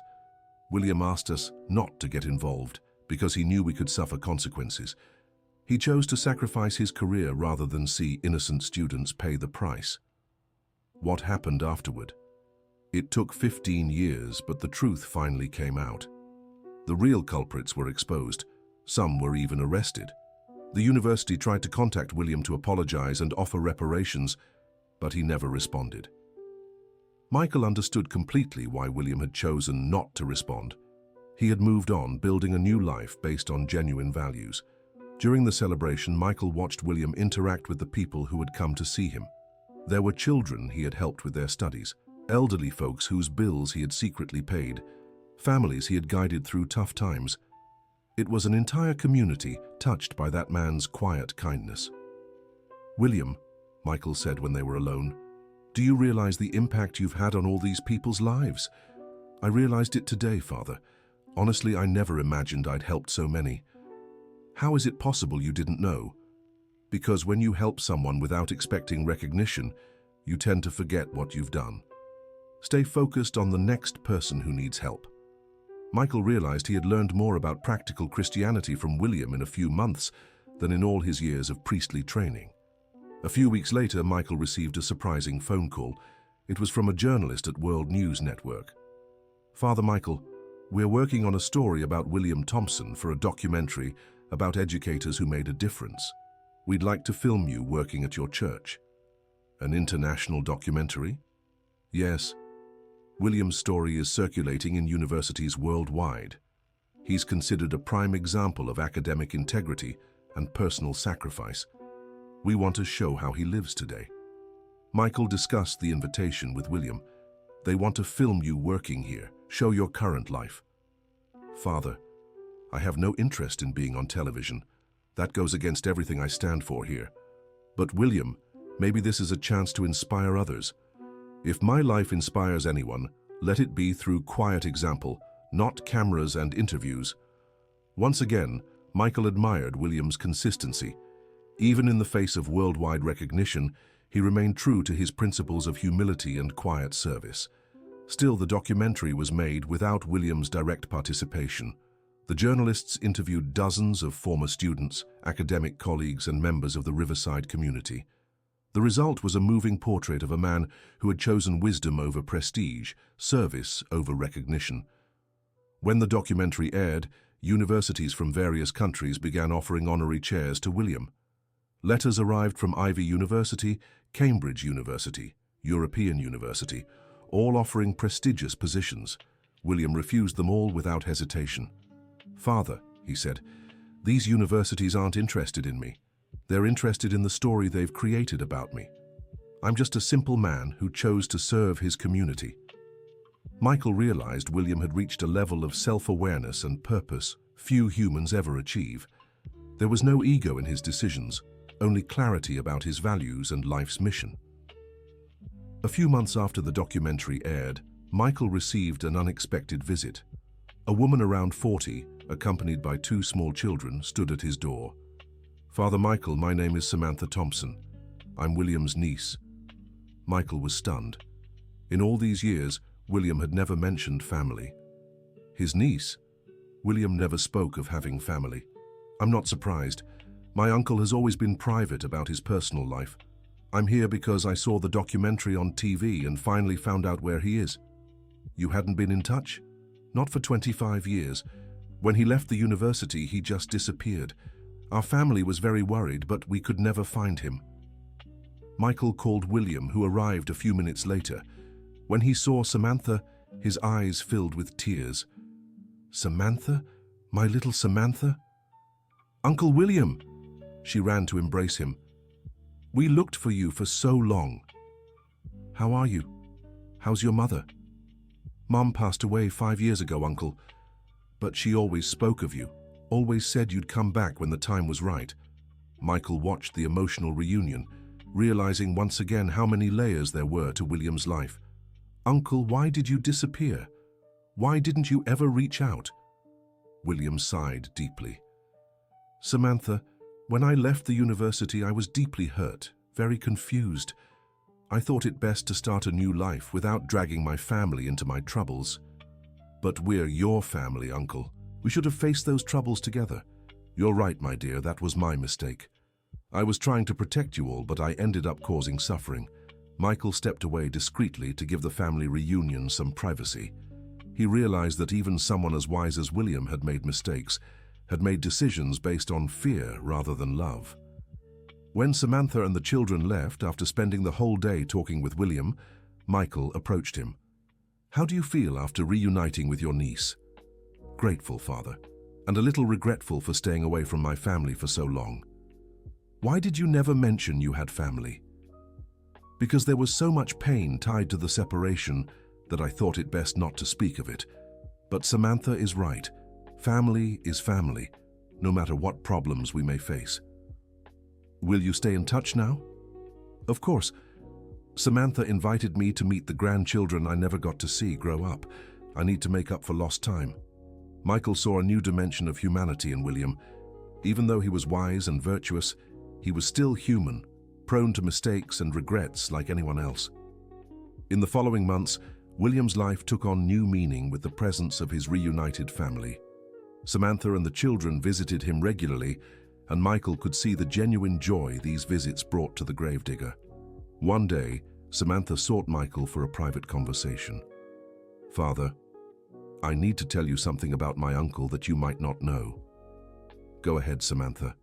William asked us not to get involved because he knew we could suffer consequences. He chose to sacrifice his career rather than see innocent students pay the price." "What happened afterward?" "It took 15 years, but the truth finally came out. The real culprits were exposed. Some were even arrested. The university tried to contact William to apologize and offer reparations, but he never responded." Michael understood completely why William had chosen not to respond. He had moved on, building a new life based on genuine values. During the celebration, Michael watched William interact with the people who had come to see him. There were children he had helped with their studies, elderly folks whose bills he had secretly paid, families he had guided through tough times. It was an entire community touched by that man's quiet kindness. "William," Michael said when they were alone, "do you realize the impact you've had on all these people's lives?" "I realized it today, Father. Honestly, I never imagined I'd helped so many." "How is it possible you didn't know?" "Because when you help someone without expecting recognition, you tend to forget what you've done. Stay focused on the next person who needs help." Michael realized he had learned more about practical Christianity from William in a few months than in all his years of priestly training. A few weeks later, Michael received a surprising phone call. It was from a journalist at World News Network. "Father Michael, we're working on a story about William Thompson for a documentary about educators who made a difference. We'd like to film you working at your church." "An international documentary?" "Yes. William's story is circulating in universities worldwide. He's considered a prime example of academic integrity and personal sacrifice. We want to show how he lives today." Michael discussed the invitation with William. "They want to film you working here, show your current life." "Father, I have no interest in being on television. That goes against everything I stand for here. But William, maybe this is a chance to inspire others. If my life inspires anyone, let it be through quiet example, not cameras and interviews." Once again, Michael admired William's consistency. Even in the face of worldwide recognition, he remained true to his principles of humility and quiet service. Still, the documentary was made without William's direct participation. The journalists interviewed dozens of former students, academic colleagues, and members of the Riverside community. The result was a moving portrait of a man who had chosen wisdom over prestige, service over recognition. When the documentary aired, universities from various countries began offering honorary chairs to William. Letters arrived from Ivy University, Cambridge University, European University, all offering prestigious positions. William refused them all without hesitation. "Father," he said, "these universities aren't interested in me. They're interested in the story they've created about me. I'm just a simple man who chose to serve his community." Michael realized William had reached a level of self-awareness and purpose few humans ever achieve. There was no ego in his decisions, only clarity about his values and life's mission. A few months after the documentary aired, Michael received an unexpected visit. A woman around 40, accompanied by 2 small children, stood at his door. "Father Michael, my name is Samantha Thompson. I'm William's niece." Michael was stunned. In all these years, William had never mentioned family. His niece? William never spoke of having family. "I'm not surprised. My uncle has always been private about his personal life. I'm here because I saw the documentary on TV and finally found out where he is." "You hadn't been in touch?" "Not for 25 years. When he left the university, he just disappeared. Our family was very worried, but we could never find him." Michael called William, who arrived a few minutes later. When he saw Samantha, his eyes filled with tears. "Samantha? My little Samantha?" "Uncle William!" She ran to embrace him. "We looked for you for so long." "How are you? How's your mother?" "Mom passed away 5 years ago, Uncle. But she always spoke of you, always said you'd come back when the time was right." Michael watched the emotional reunion, realizing once again how many layers there were to William's life. "Uncle, why did you disappear? Why didn't you ever reach out?" William sighed deeply. "Samantha, when I left the university, I was deeply hurt, very confused. I thought it best to start a new life without dragging my family into my troubles. But we're your family, Uncle. We should have faced those troubles together. You're right, my dear, that was my mistake. I was trying to protect you all, but I ended up causing suffering." Michael stepped away discreetly to give the family reunion some privacy. He realized that even someone as wise as William had made mistakes, had made decisions based on fear rather than love. When Samantha and the children left after spending the whole day talking with William, Michael approached him. "How do you feel after reuniting with your niece?" "Grateful, Father, and a little regretful for staying away from my family for so long." "Why did you never mention you had family?" "Because there was so much pain tied to the separation that I thought it best not to speak of it. But Samantha is right. Family is family, no matter what problems we may face." "Will you stay in touch now?" "Of course. Samantha invited me to meet the grandchildren I never got to see grow up. I need to make up for lost time." Michael saw a new dimension of humanity in William. Even though he was wise and virtuous, he was still human, prone to mistakes and regrets like anyone else. In the following months, William's life took on new meaning with the presence of his reunited family. Samantha and the children visited him regularly, and Michael could see the genuine joy these visits brought to the Gravedigger. One day, Samantha sought Michael for a private conversation. "Father, I need to tell you something about my uncle that you might not know." "Go ahead, Samantha."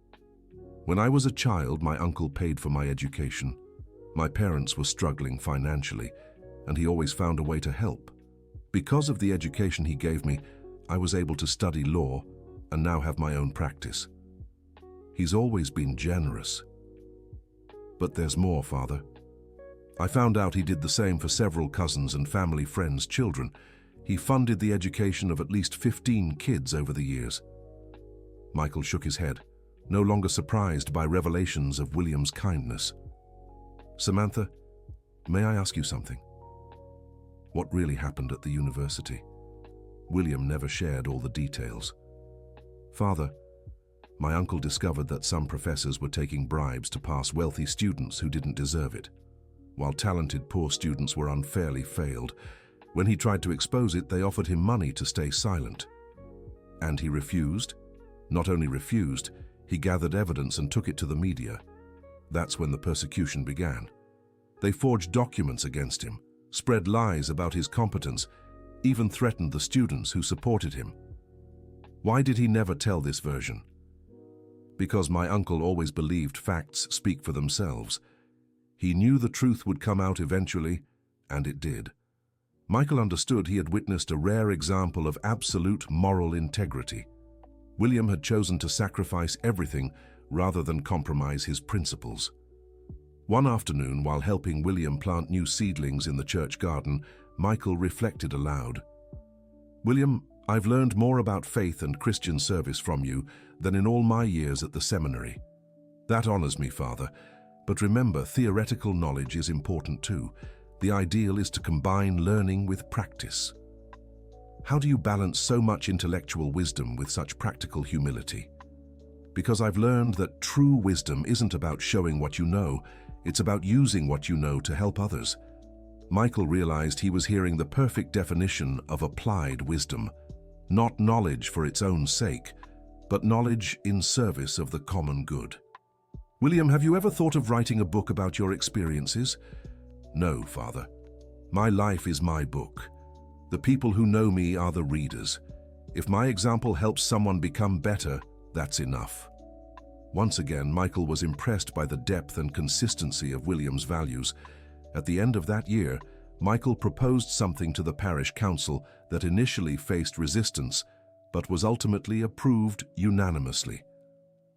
"When I was a child, my uncle paid for my education. My parents were struggling financially, and he always found a way to help. Because of the education he gave me, I was able to study law and now have my own practice. He's always been generous." "But there's more, Father. I found out he did the same for several cousins and family friends' children. He funded the education of at least 15 kids over the years." Michael shook his head, no longer surprised by revelations of William's kindness. "Samantha, may I ask you something? What really happened at the university?" William never shared all the details. "Father, my uncle discovered that some professors were taking bribes to pass wealthy students who didn't deserve it, while talented poor students were unfairly failed. When he tried to expose it, they offered him money to stay silent. And he refused. Not only refused, he gathered evidence and took it to the media. That's when the persecution began. They forged documents against him, spread lies about his competence, even threatened the students who supported him. Why did he never tell this version? Because my uncle always believed facts speak for themselves. He knew the truth would come out eventually, and it did. Michael understood he had witnessed a rare example of absolute moral integrity. William had chosen to sacrifice everything rather than compromise his principles. One afternoon, while helping William plant new seedlings in the church garden, Michael reflected aloud. "William, I've learned more about faith and Christian service from you than in all my years at the seminary. That honors me, Father, but remember, theoretical knowledge is important too. The ideal is to combine learning with practice. How do you balance so much intellectual wisdom with such practical humility? Because I've learned that true wisdom isn't about showing what you know, it's about using what you know to help others. Michael realized he was hearing the perfect definition of applied wisdom, not knowledge for its own sake, but knowledge in service of the common good. William, have you ever thought of writing a book about your experiences? No, Father. My life is my book. The people who know me are the readers. If my example helps someone become better, that's enough. Once again, Michael was impressed by the depth and consistency of William's values. At the end of that year, Michael proposed something to the parish council that initially faced resistance, but was ultimately approved unanimously.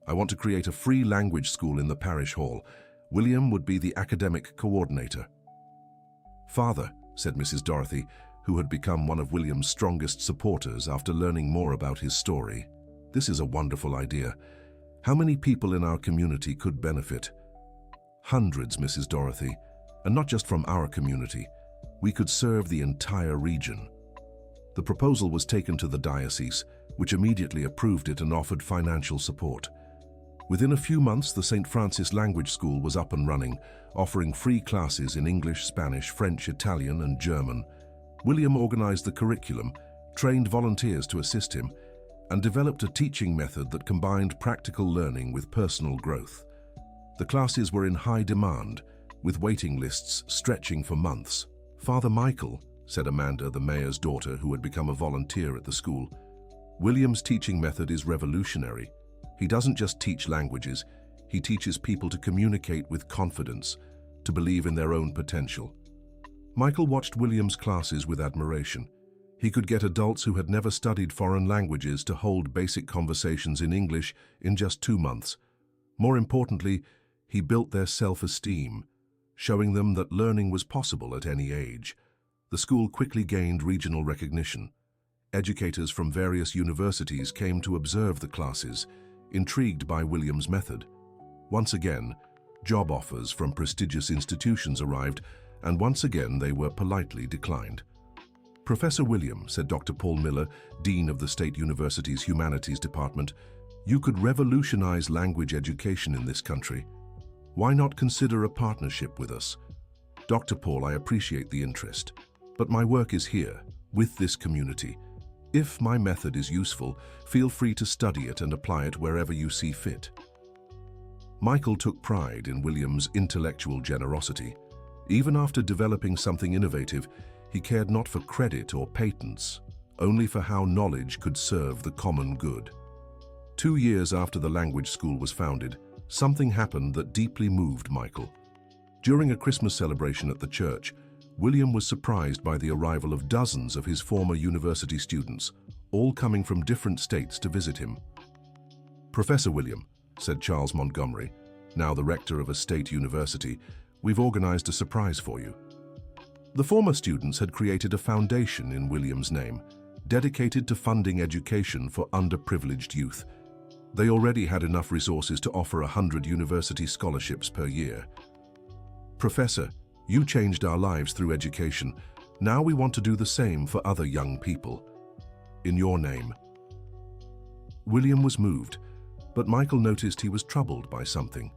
I want to create a free language school in the parish hall. William would be the academic coordinator. Father, said Mrs. Dorothy, who had become one of William's strongest supporters after learning more about his story, this is a wonderful idea. How many people in our community could benefit? Hundreds, Mrs. Dorothy, and not just from our community. We could serve the entire region. The proposal was taken to the diocese, which immediately approved it and offered financial support. Within a few months, the St. Francis Language School was up and running, offering free classes in English, Spanish, French, Italian, and German. William organized the curriculum, trained volunteers to assist him, and developed a teaching method that combined practical learning with personal growth. The classes were in high demand, with waiting lists stretching for months. Father Michael, said Amanda, the mayor's daughter who had become a volunteer at the school, William's teaching method is revolutionary. He doesn't just teach languages, he teaches people to communicate with confidence, to believe in their own potential. Michael watched William's classes with admiration. He could get adults who had never studied foreign languages to hold basic conversations in English in just 2 months. More importantly, he built their self-esteem, showing them that learning was possible at any age. The school quickly gained regional recognition. Educators from various universities came to observe the classes, intrigued by William's method. Once again, job offers from prestigious institutions arrived, and once again they were politely declined. Professor William, said Dr. Paul Miller, Dean of the State University's Humanities Department, you could revolutionize language education in this country. Why not consider a partnership with us? Dr. Paul, I appreciate the interest, but my work is here, with this community. If my method is useful, feel free to study it and apply it wherever you see fit. Michael took pride in William's intellectual generosity. Even after developing something innovative, he cared not for credit or patents, only for how knowledge could serve the common good. 2 years after the language school was founded, something happened that deeply moved Michael. During a Christmas celebration at the church, William was surprised by the arrival of dozens of his former university students, all coming from different states to visit him. Professor William, said Charles Montgomery, now the rector of a state university, we've organized a surprise for you. The former students had created a foundation in William's name, dedicated to funding education for underprivileged youth. They already had enough resources to offer 100 university scholarships per year. Professor, you changed our lives through education. Now we want to do the same for other young people. In your name. William was moved, but Michael noticed he was troubled by something.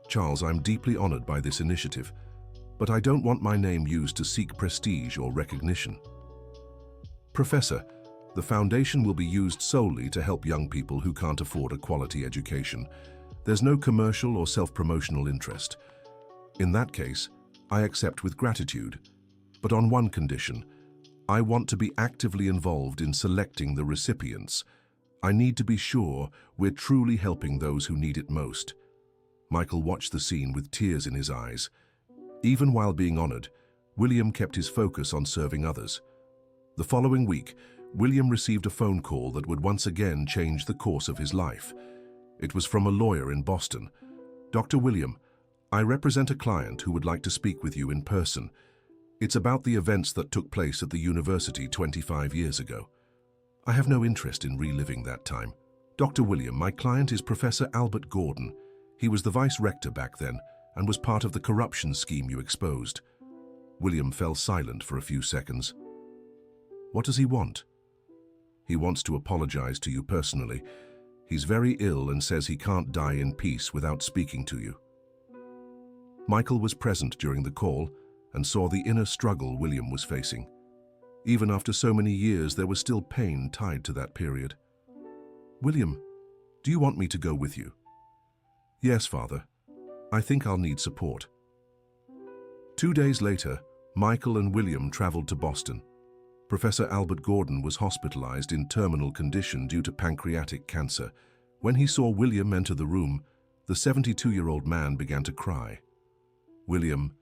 Charles, I'm deeply honored by this initiative, but I don't want my name used to seek prestige or recognition. Professor, the foundation will be used solely to help young people who can't afford a quality education. There's no commercial or self-promotional interest. In that case, I accept with gratitude, but on one condition. I want to be actively involved in selecting the recipients. I need to be sure we're truly helping those who need it most. Michael watched the scene with tears in his eyes. Even while being honored, William kept his focus on serving others. The following week, William received a phone call that would once again change the course of his life. It was from a lawyer in Boston. Dr. William, I represent a client who would like to speak with you in person. It's about the events that took place at the university 25 years ago. I have no interest in reliving that time. Dr. William, my client is Professor Albert Gordon. He was the vice rector back then and was part of the corruption scheme you exposed. William fell silent for a few seconds. What does he want? He wants to apologize to you personally. He's very ill and says he can't die in peace without speaking to you. Michael was present during the call and saw the inner struggle William was facing. Even after so many years, there was still pain tied to that period. William, do you want me to go with you? Yes, Father. I think I'll need support. 2 days later, Michael and William traveled to Boston. Professor Albert Gordon was hospitalized in terminal condition due to pancreatic cancer. When he saw William enter the room, the 72-year-old man began to cry. William,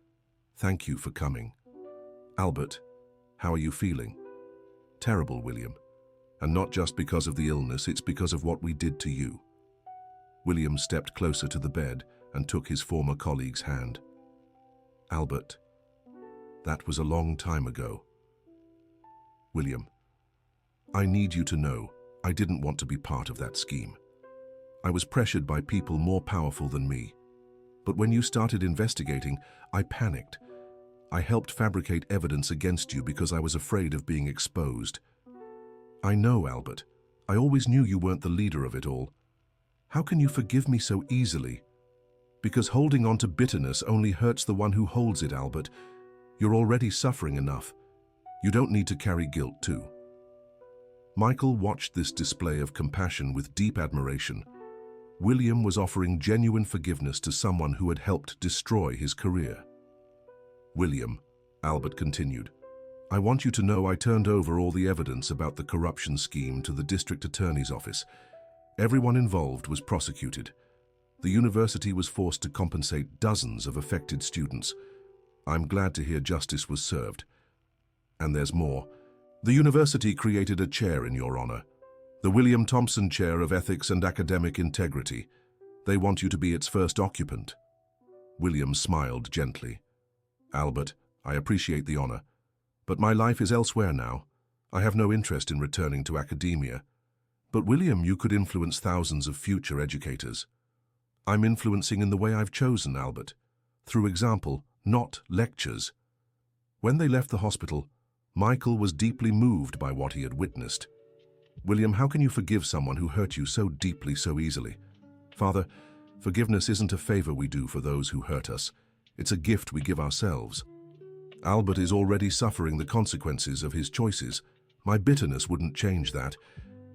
thank you for coming. Albert, how are you feeling? Terrible, William. And not just because of the illness, it's because of what we did to you. William stepped closer to the bed and took his former colleague's hand. Albert, that was a long time ago. William, I need you to know I didn't want to be part of that scheme. I was pressured by people more powerful than me. But when you started investigating, I panicked. I helped fabricate evidence against you because I was afraid of being exposed. I know, Albert. I always knew you weren't the leader of it all. How can you forgive me so easily? Because holding on to bitterness only hurts the one who holds it, Albert. You're already suffering enough. You don't need to carry guilt too. Michael watched this display of compassion with deep admiration. William was offering genuine forgiveness to someone who had helped destroy his career. William, Albert continued, I want you to know I turned over all the evidence about the corruption scheme to the district attorney's office. Everyone involved was prosecuted. The university was forced to compensate dozens of affected students. I'm glad to hear justice was served. And there's more. The university created a chair in your honor, the William Thompson Chair of Ethics and Academic Integrity. They want you to be its first occupant. William smiled gently. Albert, I appreciate the honor, but my life is elsewhere now. I have no interest in returning to academia. But William, you could influence thousands of future educators. I'm influencing in the way I've chosen, Albert, through example, not lectures. When they left the hospital, Michael was deeply moved by what he had witnessed. William, how can you forgive someone who hurt you so deeply, so easily? Father, forgiveness isn't a favor we do for those who hurt us. It's a gift we give ourselves. Albert is already suffering the consequences of his choices. My bitterness wouldn't change that.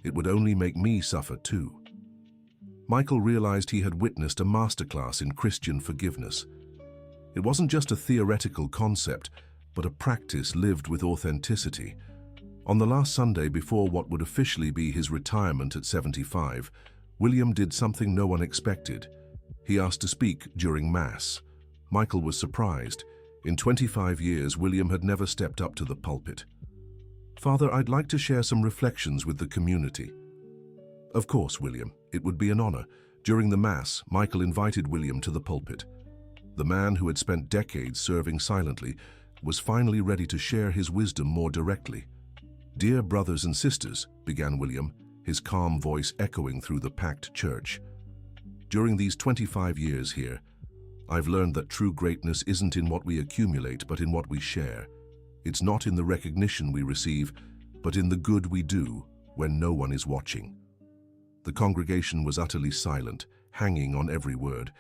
It would only make me suffer too. Michael realized he had witnessed a masterclass in Christian forgiveness. It wasn't just a theoretical concept, but a practice lived with authenticity. On the last Sunday before what would officially be his retirement at 75, William did something no one expected. He asked to speak during Mass. Michael was surprised. In 25 years, William had never stepped up to the pulpit. Father, I'd like to share some reflections with the community. Of course, William, it would be an honor. During the Mass, Michael invited William to the pulpit. The man who had spent decades serving silently was finally ready to share his wisdom more directly. Dear brothers and sisters, began William, his calm voice echoing through the packed church. During these 25 years here, I've learned that true greatness isn't in what we accumulate, but in what we share. It's not in the recognition we receive, but in the good we do when no one is watching. The congregation was utterly silent, hanging on every word.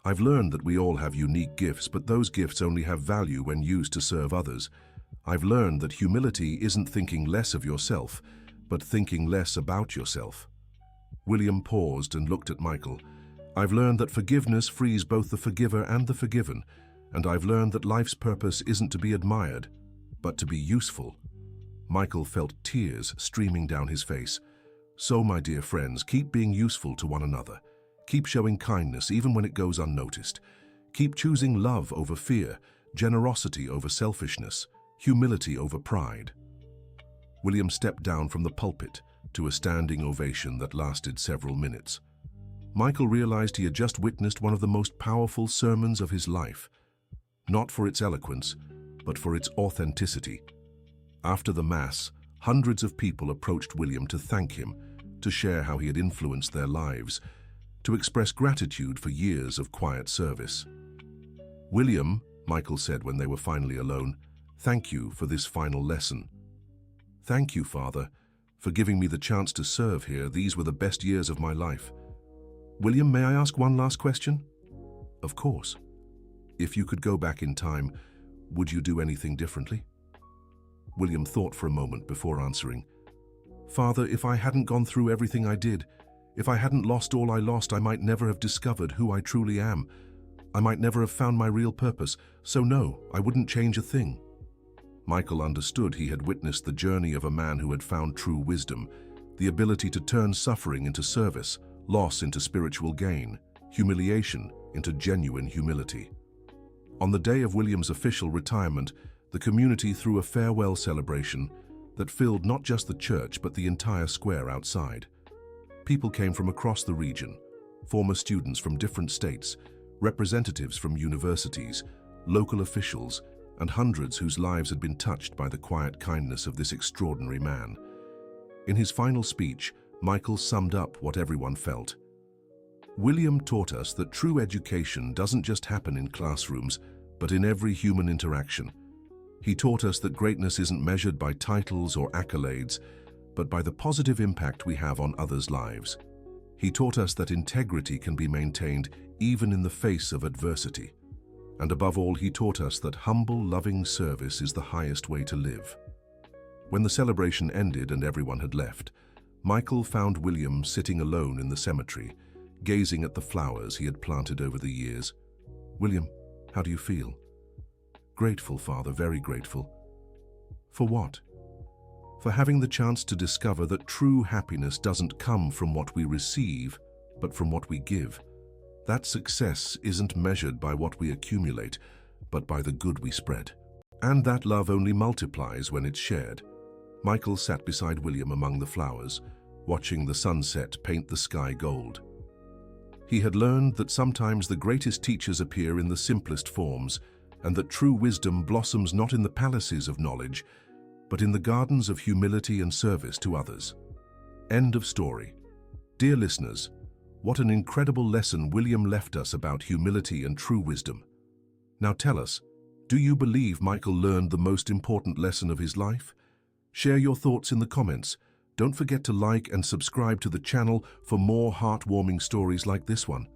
I've learned that we all have unique gifts, but those gifts only have value when used to serve others. I've learned that humility isn't thinking less of yourself, but thinking less about yourself. William paused and looked at Michael. I've learned that forgiveness frees both the forgiver and the forgiven, and I've learned that life's purpose isn't to be admired, but to be useful. Michael felt tears streaming down his face. So, my dear friends, keep being useful to one another. Keep showing kindness even when it goes unnoticed. Keep choosing love over fear, generosity over selfishness, humility over pride. William stepped down from the pulpit to a standing ovation that lasted several minutes. Michael realized he had just witnessed one of the most powerful sermons of his life, not for its eloquence, but for its authenticity. After the Mass, hundreds of people approached William to thank him, to share how he had influenced their lives, to express gratitude for years of quiet service. William, Michael said when they were finally alone. "Thank you for this final lesson." "Thank you, Father, for giving me the chance to serve here. These were the best years of my life." "William, may I ask one last question?" "Of course. If you could go back in time, would you do anything differently?" William thought for a moment before answering. "Father, if I hadn't gone through everything I did, if I hadn't lost all I lost, I might never have discovered who I truly am. I might never have found my real purpose. So no, I wouldn't change a thing." Michael understood he had witnessed the journey of a man who had found true wisdom, the ability to turn suffering into service, loss into spiritual gain, humiliation into genuine humility. On the day of William's official retirement, the community threw a farewell celebration that filled not just the church but the entire square outside. People came from across the region, former students from different states, representatives from universities, local officials, and hundreds whose lives had been touched by the quiet kindness of this extraordinary man. In his final speech, Michael summed up what everyone felt. "William taught us that true education doesn't just happen in classrooms, but in every human interaction. He taught us that greatness isn't measured by titles or accolades, but by the positive impact we have on others' lives. He taught us that integrity can be maintained even in the face of adversity. And above all, he taught us that humble, loving service is the highest way to live." When the celebration ended and everyone had left, Michael found William sitting alone in the cemetery, gazing at the flowers he had planted over the years. "William, how do you feel?" "Grateful, Father, very grateful." "For what?" "For having the chance to discover that true happiness doesn't come from what we receive, but from what we give. That success isn't measured by what we accumulate, but by the good we spread. And that love only multiplies when it's shared." Michael sat beside William among the flowers, watching the sunset paint the sky gold. He had learned that sometimes the greatest teachers appear in the simplest forms, and that true wisdom blossoms not in the palaces of knowledge, but in the gardens of humility and service to others. End of story. Dear listeners, what an incredible lesson William left us about humility and true wisdom. Now tell us, do you believe Michael learned the most important lesson of his life? Share your thoughts in the comments. Don't forget to like and subscribe to the channel for more heartwarming stories like this one.